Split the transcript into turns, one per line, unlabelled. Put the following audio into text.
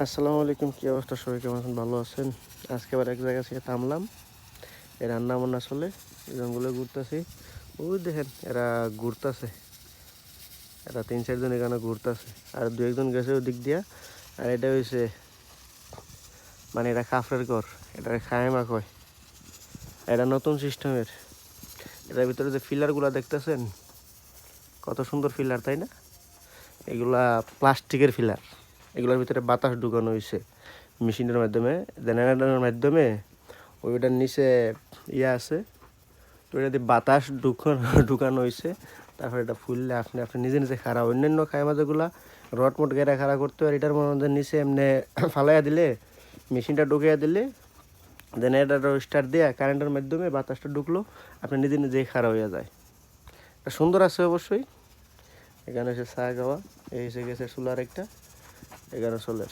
আসসালামু আলাইকুম, কি অবস্থা? সবাই কেমন আছেন? ভালো আছেন? আজকে আবার এক জায়গা থেকে থামলাম। এই রান্না বান্না চলে, জঙ্গলে ঘুরতেছি। ওই দেখেন এরা ঘুরতেছে, এরা 3-4 জন এখানে ঘুরতেছে, আর 2-1 জন গেছে ওদিক দিয়া। আর এটা হয়েছে মানে এটা কাফরের ঘর, এটা খায়মা কয়। এটা নতুন সিস্টেমের। এটার ভিতরে যে ফিলারগুলা দেখতেছেন, কত সুন্দর ফিলার, তাই না? এগুলা প্লাস্টিকের ফিলার। এগুলোর ভিতরে বাতাস ঢুকানো হয়েছে মেশিনের মাধ্যমে, জেনারেটরের মাধ্যমে। ওইটার নিচে ইয়ে আছে, তো এটা দিয়ে বাতাস ঢুকানো হয়েছে। তারপরে এটা ফুললে আপনি আপনি নিজে নিজে খাড়া, অন্যান্য খায় মাছগুলা রড মট গেরা খাড়া করতে হয়। এটার মধ্যে নিচে এমনি ফালাইয়া দিলে, মেশিনটা ঢুকিয়ে দিলে, জেনারেটর স্টার্ট দিয়ে কারেন্টের মাধ্যমে বাতাসটা ঢুকলো, আপনি নিজে নিজেই খাড়া হয়ে যায়। এটা সুন্দর আছে অবশ্যই। এখানে এসে চা খাওয়া, এই এসে গেছে সোলার একটা, এখানে সোলার।